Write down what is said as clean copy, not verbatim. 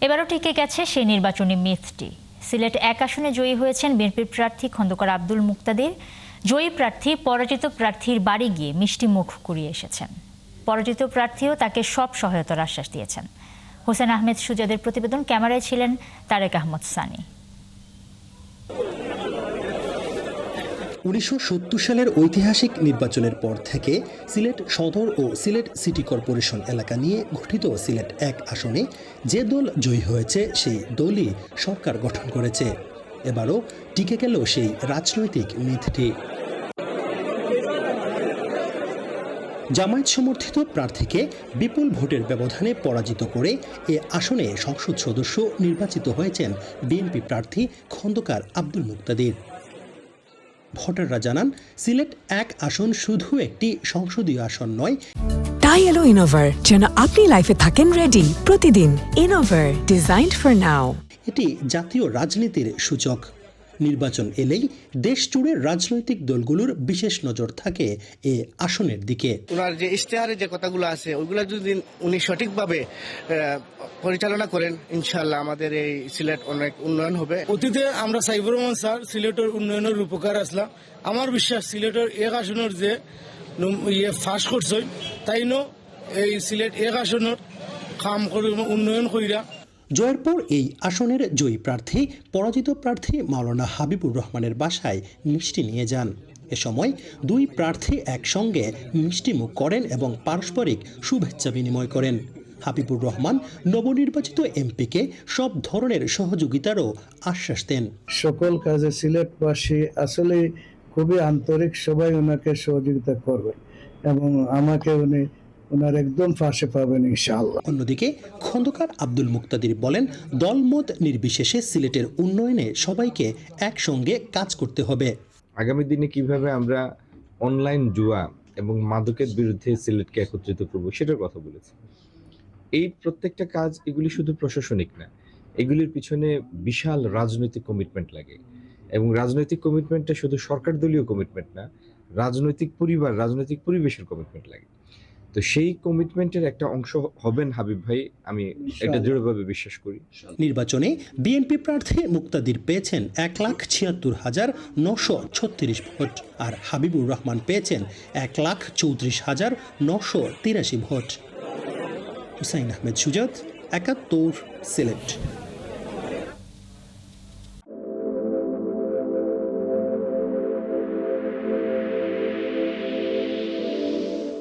এবারও টিকে গেছে সেই নির্বাচনী মিথটি। সিলেট ১ আসনে জয়ী হয়েছেন বিএনপির প্রার্থী খন্দকার আব্দুল মুক্তাদির। জয়ী প্রার্থী পরাজিত প্রার্থীর বাড়ি গিয়ে মিষ্টি মুখ কুড়িয়ে এসেছেন। পরাজিত প্রার্থীও তাকে সব সহায়তার আশ্বাস দিয়েছেন। হোসেন আহমেদ সুজাদের প্রতিবেদন, ক্যামেরায় ছিলেন তারেক আহমদ সানি। ১৯৭০ সালের ঐতিহাসিক নির্বাচনের পর থেকে সিলেট সদর ও সিলেট সিটি কর্পোরেশন এলাকা নিয়ে গঠিত সিলেট ১ আসনে যে দল জয়ী হয়েছে সেই দলই সরকার গঠন করেছে। এবারও টিকে গেল সেই রাজনৈতিক মিথটি। জামায়াত সমর্থিত প্রার্থীকে বিপুল ভোটের ব্যবধানে পরাজিত করে এ আসনে সংসদ সদস্য নির্বাচিত হয়েছেন বিএনপি প্রার্থী খন্দকার আব্দুল মুক্তাদির। ভোটাররা জানান, সিলেট ১ আসন শুধু একটি সংসদীয় আসন নয়। তাই এলো ইনোভার, যেন আপনি লাইফে থাকেন রেডি প্রতিদিন। Innova, designed for now. এটি জাতীয় রাজনীতির সূচক। নির্বাচন এলেই দেশ জুড়ে রাজনৈতিক দলগুলোর বিশেষ নজর থাকে এ আসনের দিকে। ওনার যে ইশতেহারে যে কথাগুলো আছে ওইগুলো যদি উনি সঠিকভাবে পরিচালনা করেন, ইনশাআল্লাহ আমাদের এই সিলেট অনেক উন্নয়ন হবে। অতীতে আমরা সাইবুর রহমান স্যার সিলেটের উন্নয়নের রূপকার আসলাম। আমার বিশ্বাস সিলেটের ১ আসনের যে ফাঁস করছে তাই এই সিলেট ১ আসনের কাম করে উন্নয়ন কইরা। জয়ের পর এই আসনের জয়ী প্রার্থী পরাজিত প্রার্থী মাওলানা হাবিবুর রহমানের বাসায় মিষ্টি নিয়ে যান। এ সময় দুই প্রার্থী একসঙ্গে মিষ্টিমুখ করেন এবং পারস্পরিক শুভেচ্ছা বিনিময় করেন। হাবিবুর রহমান নবনির্বাচিত এমপিকে সব ধরনের সহযোগিতারও আশ্বাস দেন। সকল কাজে সিলেটবাসী আসলে খুবই আন্তরিক, সবাই ওনাকে সহযোগিতা করবে এবং আমাকে ওনার একদম পাশে পাবেন ইনশাআল্লাহ। অন্যদিকে খন্দকার আব্দুল মুক্তাদির বলেন, দলমত নির্বিশেষে সিলেটের উন্নয়নে সবাইকে একসঙ্গে কাজ করতে হবে। আগামী দিনে কিভাবে আমরা অনলাইন জুয়া এবং মাদকের বিরুদ্ধে সিলেটকে একত্রিত করব সেটার কথা বলেছি। এই প্রত্যেকটা কাজ এগুলি শুধু প্রশাসনিক না, এগুলির পিছনে বিশাল রাজনৈতিক কমিটমেন্ট লাগে এবং রাজনৈতিক কমিটমেন্টটা শুধু সরকার দলীয় কমিটমেন্ট না, রাজনৈতিক পরিবার, রাজনৈতিক পরিবেশের কমিটমেন্ট লাগে। তো সেই কমিটমেন্টের একটা অংশ হবেন হাবিব ভাই, আমি এটা দৃঢ়ভাবে বিশ্বাস করি। নির্বাচনে বিএনপি প্রার্থী মুক্তাদির পেয়েছেন ১,৭৬,৯৩৬ ভোট আর হাবিবুর রহমান পেয়েছেন ১,৩৪,৯৮৩ ভোট। হুসাইন আহমেদ সুজাত, ৭১, সিলেট।